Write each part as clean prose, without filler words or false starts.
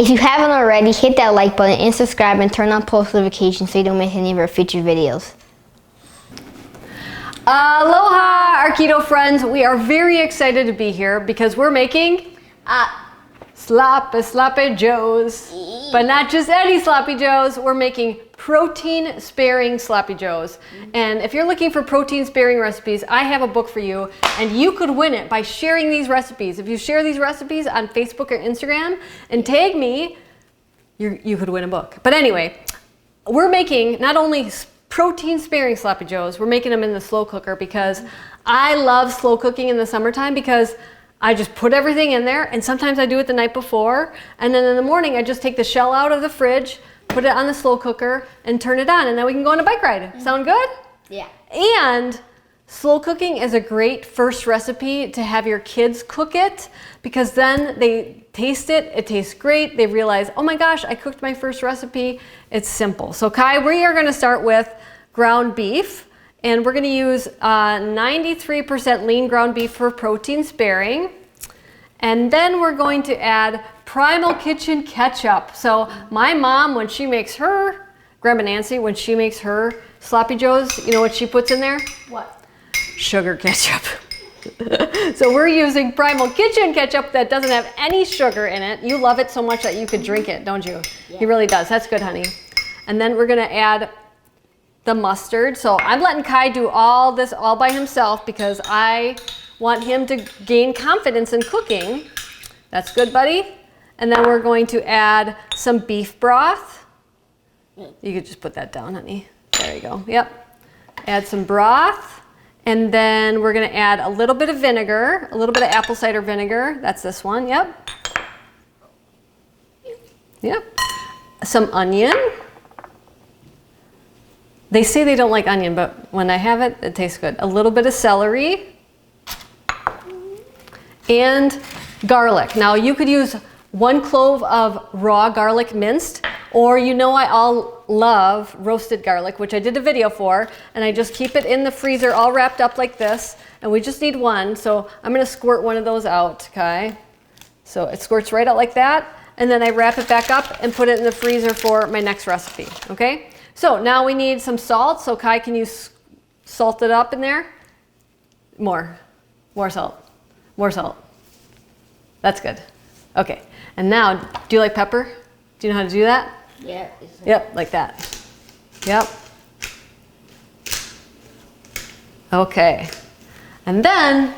If you haven't already, hit that like button and subscribe and turn on post notifications so you don't miss any of our future videos. Aloha, our keto friends. We are very excited to be here because we're making sloppy joes. But not just any sloppy joes, we're making protein sparing sloppy joes. And if you're looking for protein sparing recipes, I have a book for you, and you could win it by sharing these recipes. If you share these recipes on Facebook or Instagram and tag me, you could win a book. But anyway, we're making not only protein sparing sloppy joes, we're making them in the slow cooker because I love slow cooking in the summertime because I just put everything in there, and sometimes I do it the night before, and then in the morning I just take the shell out of the fridge, put it on the slow cooker, and turn it on, and then we can go on a bike ride. Sound good? Yeah. And slow cooking is a great first recipe to have your kids cook it, because then they taste it, it tastes great, they realize, oh my gosh, I cooked my first recipe. It's simple. So Kai, we are gonna start with ground beef. And we're going to use 93% lean ground beef for protein sparing. And then we're going to add Primal Kitchen ketchup. So my mom, when she makes her, Grandma Nancy, when she makes her sloppy joes, you know what she puts in there? What? Sugar ketchup. So we're using Primal Kitchen ketchup that doesn't have any sugar in it. You love it so much that you could drink it, don't you? Yeah. He really does. That's good, honey. And then we're going to add the mustard. So I'm letting Kai do all this all by himself because I want him to gain confidence in cooking. That's good, buddy. And then we're going to add some beef broth. You could just put that down, honey. There you go. Yep. Add some broth. And then we're going to add a little bit of vinegar, a little bit of apple cider vinegar. That's this one. Yep. Yep. Some onion. They say they don't like onion, but when I have it, it tastes good. A little bit of celery and garlic. Now you could use 1 clove of raw garlic minced, or you know I all love roasted garlic, which I did a video for, and I just keep it in the freezer all wrapped up like this, and we just need one. So I'm gonna squirt one of those out, okay? So it squirts right out like that, and then I wrap it back up and put it in the freezer for my next recipe, okay? So now we need some salt. So Kai, can you salt it up in there? More salt, more salt. That's good. Okay, and now, do you like pepper? Do you know how to do that? Yeah. Yep, like that. Yep. Okay, and then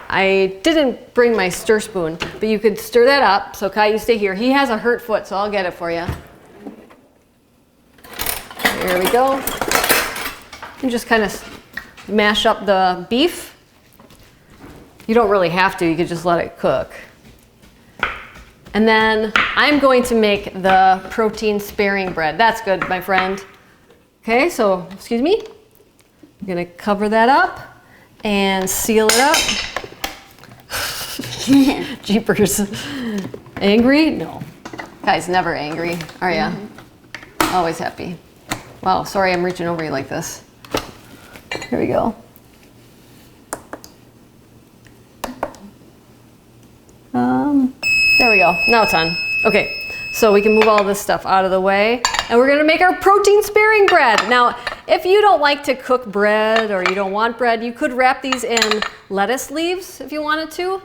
I didn't bring my stir spoon, but you could stir that up. So Kai, you stay here. He has a hurt foot, so I'll get it for you. There we go. And just kind of mash up the beef. You don't really have to, you could just let it cook. And then I'm going to make the protein sparing bread. That's good, my friend. Okay, so, excuse me. I'm gonna cover that up and seal it up. Jeepers. Angry? No. Guy's never angry, are ya? Always happy. Wow, sorry I'm reaching over you like this. Here we go. There we go. Now it's on. Okay, so we can move all this stuff out of the way, and we're gonna make our protein sparing bread. Now, if you don't like to cook bread or you don't want bread, you could wrap these in lettuce leaves if you wanted to.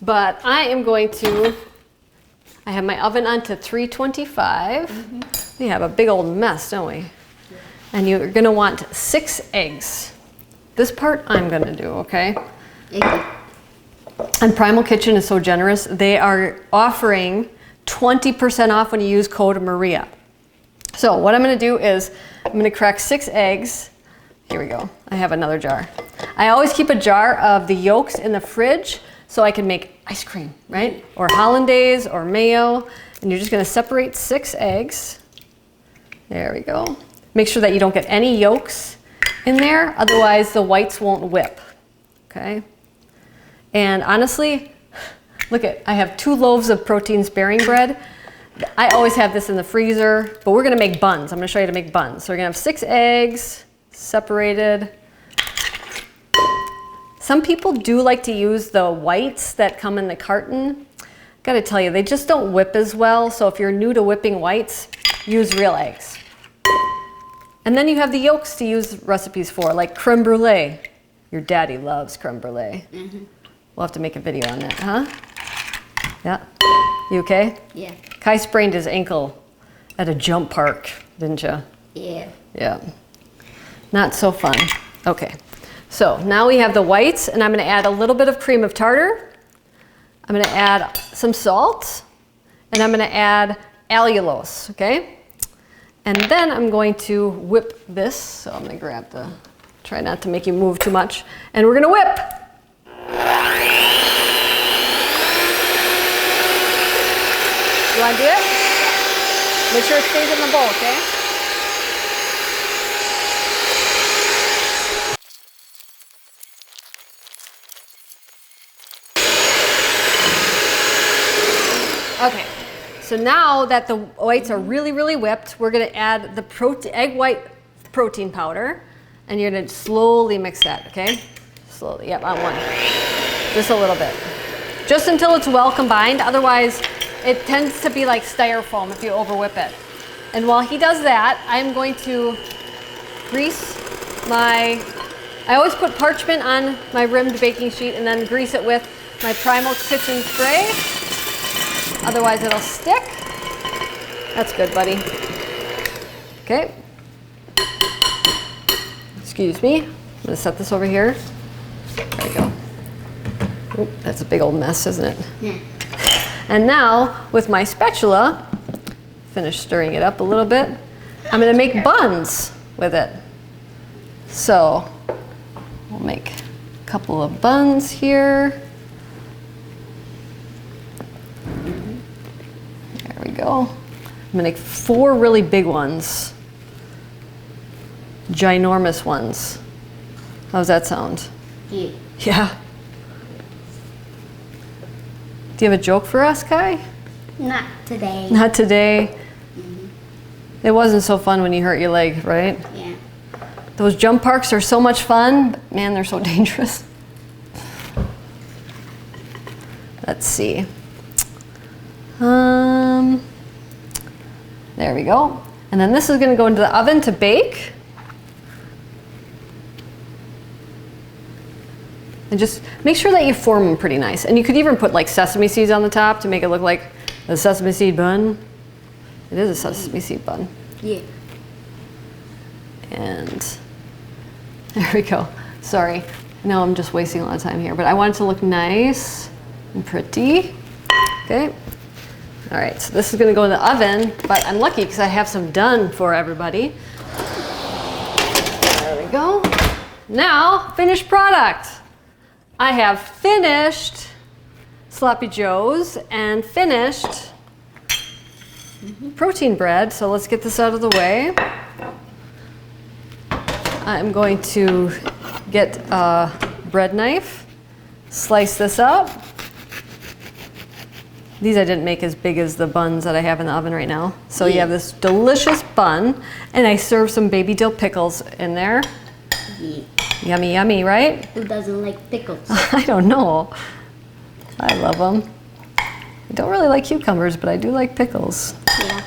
But I am going to, I have my oven on to 325. We have a big old mess, don't we? And you're gonna want 6 eggs. This part I'm gonna do, okay? And Primal Kitchen is so generous. They are offering 20% off when you use code Maria. So what I'm gonna do is, I'm gonna crack 6 eggs. Here we go, I have another jar. I always keep a jar of the yolks in the fridge so I can make ice cream, right? Or hollandaise or mayo. And you're just gonna separate 6 eggs. There we go. Make sure that you don't get any yolks in there, otherwise the whites won't whip, okay? And honestly, look I have 2 loaves of protein sparing bread. I always have this in the freezer, but we're gonna make buns. I'm gonna show you how to make buns. So we're gonna have 6 eggs, separated. Some people do like to use the whites that come in the carton. Gotta tell you, they just don't whip as well. So if you're new to whipping whites, use real eggs. And then you have the yolks to use recipes for, like creme brulee. Your daddy loves creme brulee. We'll have to make a video on that, huh? Yeah. You okay? Yeah. Kai sprained his ankle at a jump park, didn't you? Yeah. Yeah. Not so fun. Okay. So now we have the whites, and I'm going to add a little bit of cream of tartar. I'm going to add some salt, and I'm going to add allulose, okay? And then I'm going to whip this. So I'm going to grab the, try not to make you move too much. And we're going to whip. You want to do it? Make sure it stays in the bowl, okay? Okay, so now that the whites are really, really whipped, we're gonna add the egg white protein powder, and you're gonna slowly mix that, okay? Slowly, yep, on one. Just a little bit. Just until it's well combined, otherwise it tends to be like styrofoam if you over whip it. And while he does that, I'm going to grease I always put parchment on my rimmed baking sheet and then grease it with my Primal Kitchen spray. Otherwise it'll stick. That's good, buddy. Okay. Excuse me. I'm gonna set this over here. There we go. Oop, that's a big old mess, isn't it? Yeah. And now, with my spatula, finish stirring it up a little bit, I'm gonna make buns with it. So, we'll make a couple of buns here. There we go. I'm gonna make 4 really big ones. Ginormous ones. How's that sound? Yeah. Yeah. Do you have a joke for us, Kai? Not today. Not today. It wasn't so fun when you hurt your leg, right? Yeah. Those jump parks are so much fun, but man, they're so dangerous. Let's see. There we go. And then this is going to go into the oven to bake. And just make sure that you form them pretty nice. And you could even put like sesame seeds on the top to make it look like a sesame seed bun. It is a sesame seed bun. Yeah. And there we go. Sorry. No, I'm just wasting a lot of time here. But I want it to look nice and pretty. Okay. All right, so this is going to go in the oven. But I'm lucky because I have some done for everybody. There we go. Now, finished product. I have finished Sloppy Joes and finished protein bread. So let's get this out of the way. I'm going to get a bread knife, slice this up. These I didn't make as big as the buns that I have in the oven right now. So you have this delicious bun, and I serve some baby dill pickles in there. Yeah. Yummy, yummy, right? Who doesn't like pickles? I don't know. I love them. I don't really like cucumbers, but I do like pickles. Yeah.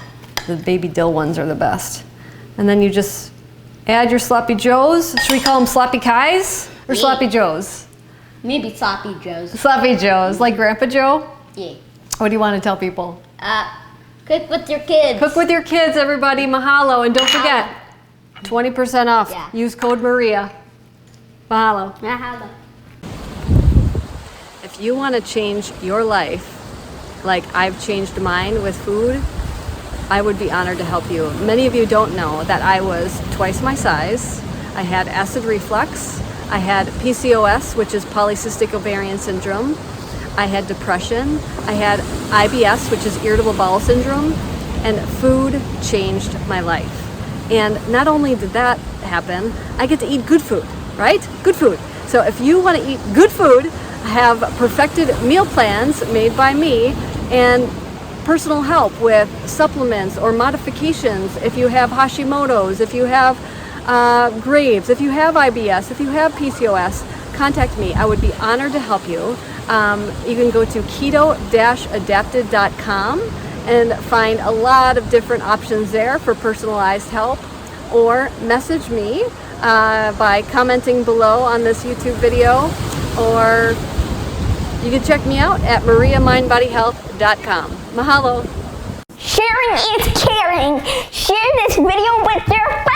The baby dill ones are the best. And then you just add your Sloppy Joes. Should we call them Sloppy Kais or Yeah. Sloppy Joes? Maybe Sloppy Joes. Sloppy Joes, like Grandpa Joe? Yeah. What do you want to tell people? Cook with your kids. Cook with your kids, everybody. Mahalo. And don't forget, 20% off. Yeah. Use code Maria. Mahalo. Mahalo. If you want to change your life like I've changed mine with food, I would be honored to help you. Many of you don't know that I was twice my size. I had acid reflux. I had PCOS, which is polycystic ovarian syndrome. I had depression. I had IBS, which is irritable bowel syndrome. And food changed my life. And not only did that happen, I get to eat good food, right? Good food. So if you want to eat good food, I have perfected meal plans made by me and personal help with supplements or modifications if you have Hashimoto's, if you have Graves, if you have IBS, if you have PCOS, contact me. I would be honored to help you. You can go to keto-adapted.com and find a lot of different options there for personalized help, or message me by commenting below on this YouTube video, or you can check me out at mariamindbodyhealth.com. Mahalo! Sharing is caring. Share this video with your friends.